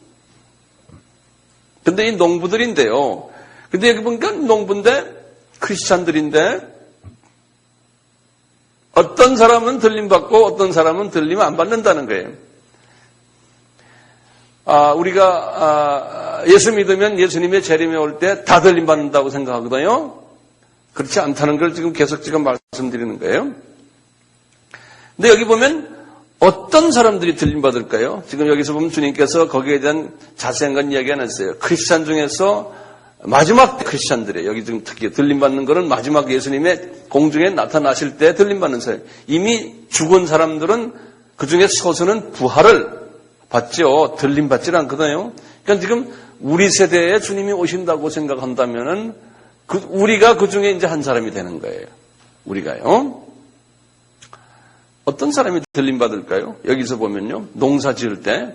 근데 이 농부들인데요. 근데 여기 보니까 농부인데 크리스찬들인데 어떤 사람은 들림 받고 어떤 사람은 들림 안 받는다는 거예요. 우리가 예수 믿으면 예수님의 재림에 올 때 다 들림 받는다고 생각하거든요. 그렇지 않다는 걸 지금 계속 말씀드리는 거예요. 근데 여기 보면 어떤 사람들이 들림 받을까요? 지금 여기서 보면 주님께서 거기에 대한 자세한 건 이야기 안 했어요. 크리스찬 중에서 마지막 크리스찬들이에요. 여기 지금 특히 들림 받는 거는 마지막 예수님의 공중에 나타나실 때 들림 받는 사람. 이미 죽은 사람들은 그 중에 소수는 부활을 받죠. 들림 받지는 않거든요. 그러니까 지금 우리 세대에 주님이 오신다고 생각한다면은 우리가 그 중에 이제 한 사람이 되는 거예요. 우리가요. 어떤 사람이 들림 받을까요? 여기서 보면요. 농사 지을 때,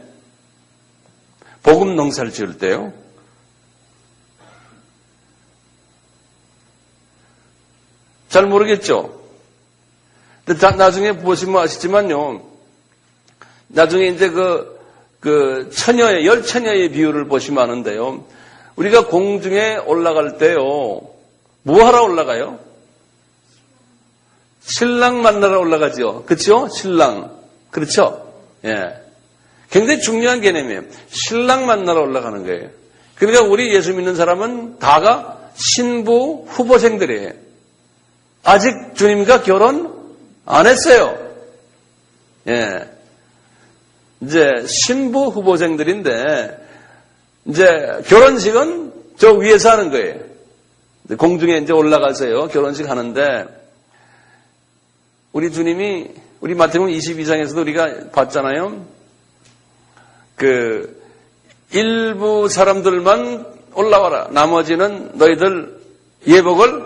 복음 농사를 지을 때요. 잘 모르겠죠? 근데 나중에 보시면 아시지만요. 나중에 이제 열 처녀의 비유를 보시면 아는데요. 우리가 공중에 올라갈 때요. 뭐 하러 올라가요? 신랑 만나러 올라가죠. 그렇죠? 신랑. 그렇죠? 예. 굉장히 중요한 개념이에요. 신랑 만나러 올라가는 거예요. 그러니까 우리 예수 믿는 사람은 다가 신부 후보생들이에요. 아직 주님과 결혼 안 했어요. 예. 이제 신부 후보생들인데 이제 결혼식은 저 위에서 하는 거예요. 공중에 이제 올라가서요. 결혼식 하는데 우리 주님이 우리 마태복음 22장에서도 우리가 봤잖아요. 일부 사람들만 올라와라. 나머지는 너희들 예복을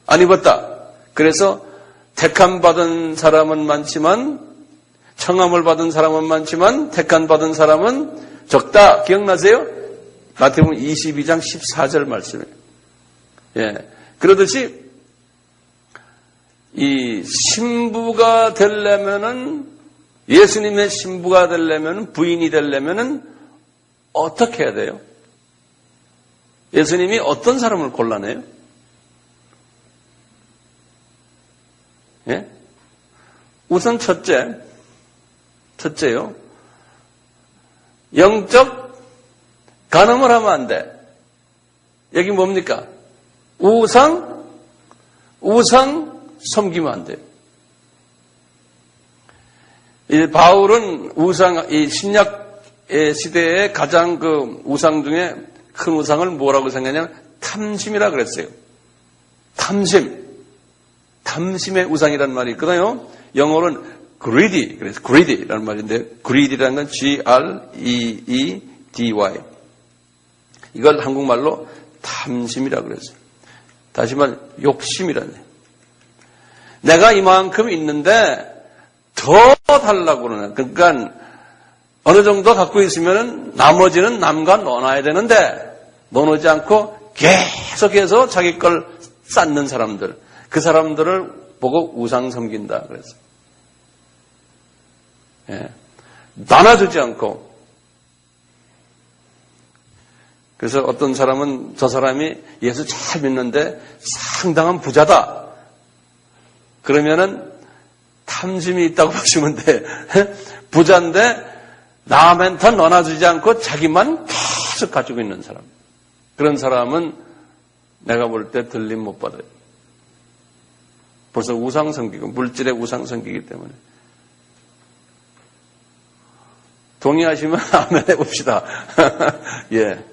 안 입었다. 그래서 택함 받은 사람은 많지만 청함을 받은 사람은 많지만 택함 받은 사람은 적다. 기억나세요? 마태복음 22장 14절 말씀이에요. 예. 그러듯이 이 신부가 되려면은 예수님의 신부가 되려면은 부인이 되려면은 어떻게 해야 돼요? 예수님이 어떤 사람을 골라내요? 예? 우선 첫째요. 영적 간음을 하면 안 돼. 여기 뭡니까? 우상 섬기면 안 돼요. 바울은 이 신약의 시대에 가장 우상 중에 큰 우상을 뭐라고 생각하냐면 탐심이라 그랬어요. 탐심의 우상이라는 말이 있거든요. 영어로는 greedy, 그래서 greedy라는 말인데, greedy라는 건 G-R-E-E-D-Y. 이걸 한국말로 탐심이라고 그랬어요. 다시 말, 욕심이라네. 내가 이만큼 있는데 더 달라고 그러네. 그러니까 어느 정도 갖고 있으면 나머지는 남과 나눠야 되는데 나누지 않고 계속해서 자기 걸 쌓는 사람들, 그 사람들을 보고 우상 섬긴다 그랬어요. 예. 나눠주지 않고. 그래서 어떤 사람은 저 사람이 예수 잘 믿는데 상당한 부자다. 그러면은 탐심이 있다고 보시면 돼. 부자인데 남한테 나눠주지 않고 자기만 계속 가지고 있는 사람. 그런 사람은 내가 볼 때 들림 못 받아요. 벌써 우상 섬기고 물질의 우상 섬기기 때문에. 동의하시면 아멘 해봅시다. 예.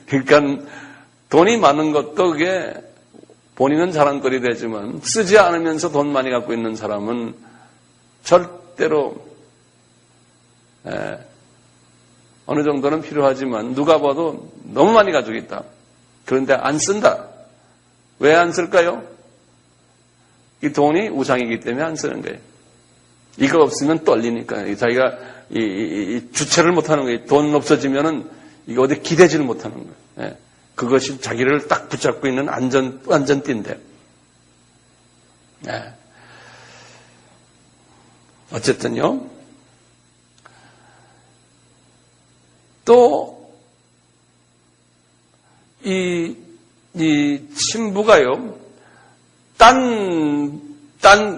그러니까 돈이 많은 것도 그게 본인은 자랑거리 되지만 쓰지 않으면서 돈 많이 갖고 있는 사람은 절대로 어느 정도는 필요하지만 누가 봐도 너무 많이 가지고 있다. 그런데 안 쓴다. 왜 안 쓸까요? 이 돈이 우상이기 때문에 안 쓰는 거예요. 이거 없으면 떨리니까. 자기가 이 주체를 못하는 거예요. 돈 없어지면은 이거 어디 기대지를 못하는 거예요. 예. 그것이 자기를 딱 붙잡고 있는 안전띠인데. 예. 어쨌든요. 또 이 신부가요. 딴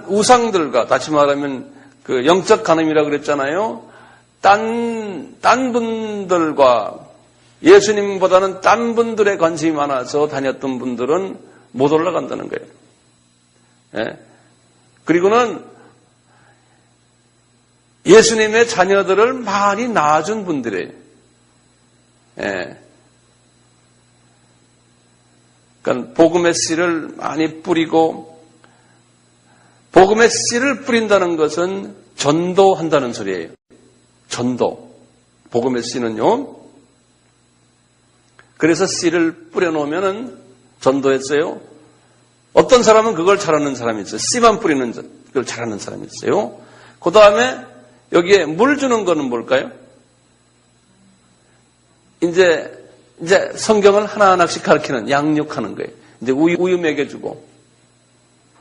우상들과 다시 말하면 그 영적 간음이라고 그랬잖아요. 딴 분들과 예수님보다는 딴 분들의 관심이 많아서 다녔던 분들은 못 올라간다는 거예요. 예? 그리고는 예수님의 자녀들을 많이 낳아준 분들이에요. 예. 그러니까 복음의 씨를 많이 뿌리고, 복음의 씨를 뿌린다는 것은 전도한다는 소리예요. 전도. 복음의 씨는요. 그래서 씨를 뿌려놓으면은 전도했어요. 어떤 사람은 그걸 잘하는 사람이 있어요. 씨만 뿌리는 걸 잘하는 사람이 있어요. 그 다음에 여기에 물 주는 거는 뭘까요? 이제 성경을 하나하나씩 가르치는, 양육하는 거예요. 이제 우유 먹여주고,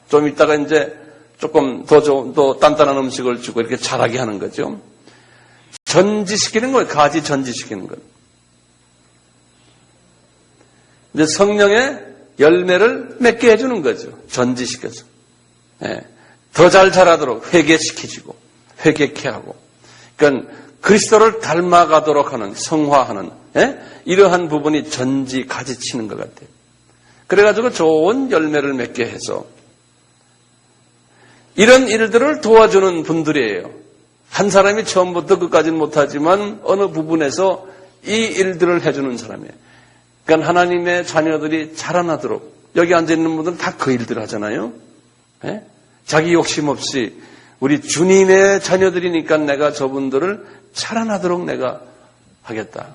좀 있다가 이제 조금 더 단단한 음식을 주고 이렇게 자라게 하는 거죠. 전지시키는 거예요. 가지 전지시키는 거예요. 이제 성령의 열매를 맺게 해주는 거죠. 전지시켜서. 예. 더 잘 자라도록 회개시키시고, 회개케 하고. 그러니까 그리스도를 닮아가도록 하는, 성화하는, 예? 이러한 부분이 전지 가지치는 것 같아요. 그래가지고 좋은 열매를 맺게 해서 이런 일들을 도와주는 분들이에요. 한 사람이 처음부터 끝까지는 못하지만 어느 부분에서 이 일들을 해주는 사람이에요. 그러니까 하나님의 자녀들이 자라나도록, 여기 앉아있는 분들은 다 그 일들을 하잖아요. 예? 자기 욕심 없이 우리 주님의 자녀들이니까 내가 저분들을 자라나도록 내가 하겠다.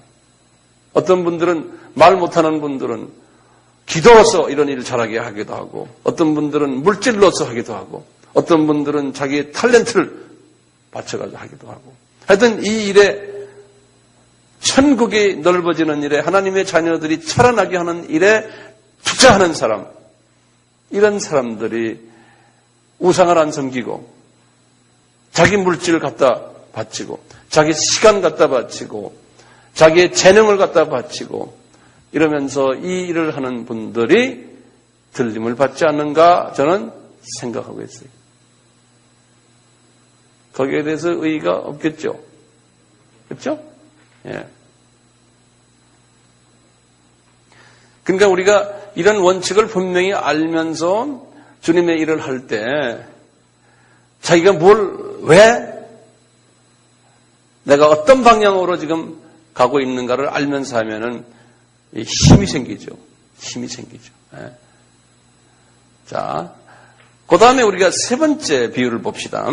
어떤 분들은, 말 못하는 분들은 기도로서 이런 일을 잘하게 하기도 하고, 어떤 분들은 물질로서 하기도 하고, 어떤 분들은 자기의 탤런트를 바쳐가지고 하기도 하고. 하여튼 이 일에, 천국이 넓어지는 일에, 하나님의 자녀들이 자라나게 하는 일에 투자하는 사람, 이런 사람들이 우상을 안 섬기고, 자기 물질을 갖다 바치고, 자기 시간 갖다 바치고, 자기의 재능을 갖다 바치고, 이러면서 이 일을 하는 분들이 들림을 받지 않는가 저는 생각하고 있어요. 거기에 대해서 의의가 없겠죠. 그렇죠? 예. 그러니까 우리가 이런 원칙을 분명히 알면서 주님의 일을 할 때 자기가 왜 내가 어떤 방향으로 지금 가고 있는가를 알면서 하면은 힘이 생기죠. 힘이 생기죠. 예. 자, 그 다음에 우리가 세 번째 비유를 봅시다.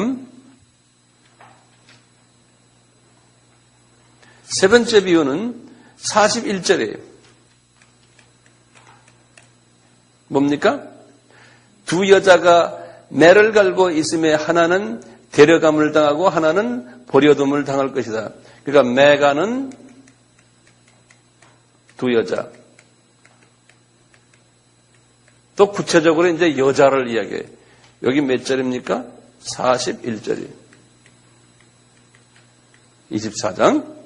세 번째 비유는 41절이에요. 뭡니까? 두 여자가 매를 갈고 있음에 하나는 데려감을 당하고 하나는 버려둠을 당할 것이다. 그러니까 매가는 두 여자. 또 구체적으로 이제 여자를 이야기해요. 여기 몇 절입니까? 41절이에요. 24장.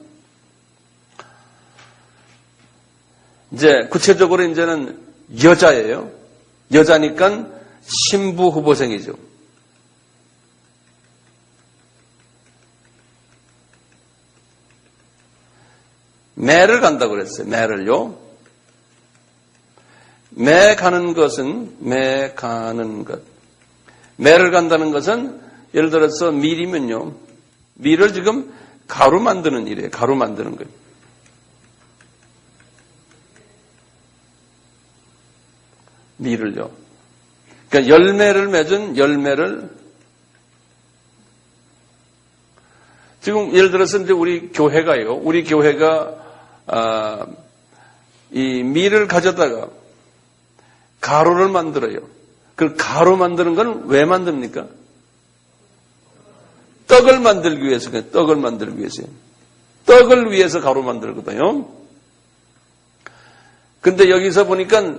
이제 구체적으로 이제는 여자예요. 여자니까 신부 후보생이죠. 매를 간다고 그랬어요. 매를요. 매 가는 것은 매 가는 것. 매를 간다는 것은 예를 들어서 밀이면요. 밀을 지금 가루 만드는 일이에요. 가루 만드는 거예요. 밀을요. 그러니까 열매를 맺은 열매를 지금 예를 들어서 이제 우리 교회가요. 우리 교회가 이 밀을 가져다가 가루를 만들어요. 그 가루 만드는 건 왜 만듭니까? 떡을 만들기 위해서, 떡을 만들기 위해서요. 떡을 위해서 가루 만들거든요. 근데 여기서 보니까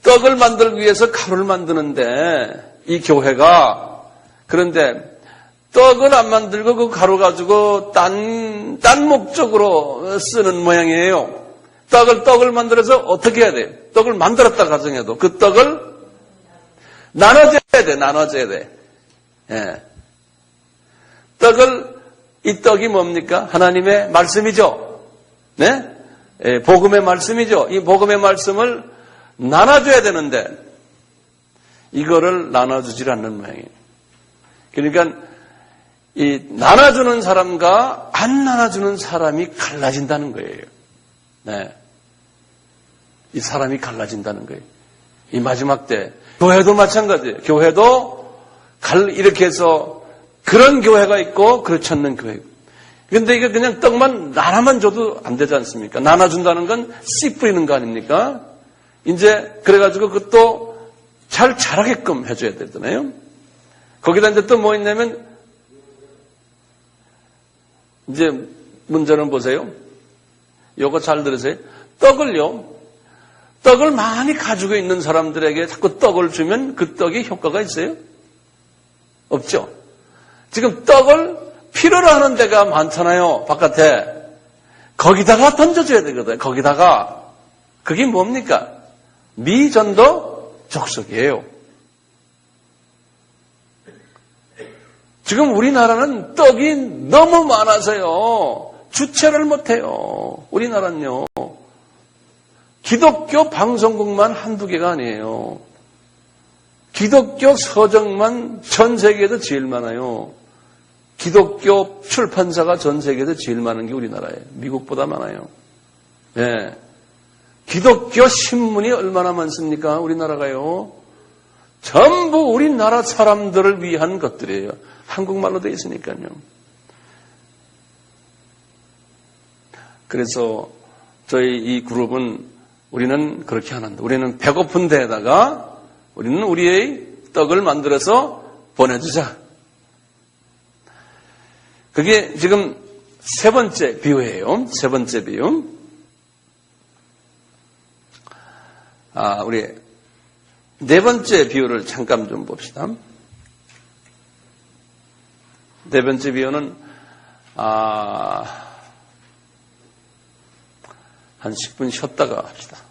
떡을 만들기 위해서 가루를 만드는데 이 교회가 그런데 떡을 안 만들고 그 가루 가지고 딴 목적으로 쓰는 모양이에요. 떡을 만들어서 어떻게 해야 돼요? 떡을 만들었다 가정해도 그 떡을 나눠줘야 돼. 예. 이 떡이 뭡니까? 하나님의 말씀이죠. 네? 예, 복음의 말씀이죠. 이 복음의 말씀을 나눠줘야 되는데 이거를 나눠주질 않는 모양이에요. 그러니까 이 나눠주는 사람과 안 나눠주는 사람이 갈라진다는 거예요. 네. 이 사람이 갈라진다는 거예요. 이 마지막 때 교회도 마찬가지예요. 교회도 이렇게 해서 그런 교회가 있고 그렇지 않는 교회. 그런데 이게 그냥 떡만 나눠만 줘도 안 되지 않습니까? 나눠준다는 건 씨 뿌리는 거 아닙니까? 이제 그래가지고 그것도 잘 자라게끔 해줘야 되잖아요. 거기다 이제 또 뭐 있냐면 이제 문제는 보세요. 요거 잘 들으세요. 떡을 많이 가지고 있는 사람들에게 자꾸 떡을 주면 그 떡이 효과가 있어요? 없죠. 지금 떡을 필요로 하는 데가 많잖아요. 바깥에. 거기다가 던져줘야 되거든요. 거기다가. 그게 뭡니까? 미전도 족속이에요. 지금 우리나라는 떡이 너무 많아서요. 주체를 못해요. 우리나라는요. 기독교 방송국만 한두 개가 아니에요. 기독교 서적만 전 세계에서 제일 많아요. 기독교 출판사가 전 세계에서 제일 많은 게 우리나라예요. 미국보다 많아요. 네. 기독교 신문이 얼마나 많습니까? 우리나라가요. 전부 우리나라 사람들을 위한 것들이에요. 한국말로 되어 있으니까요. 그래서 저희 이 그룹은 우리는 그렇게 안 한다. 우리는 배고픈 데에다가 우리는 우리의 떡을 만들어서 보내주자. 그게 지금 세 번째 비유예요. 세 번째 비유. 우리 네 번째 비유를 잠깐 좀 봅시다. 네 번째 비유는 한 10분 쉬었다가 합시다.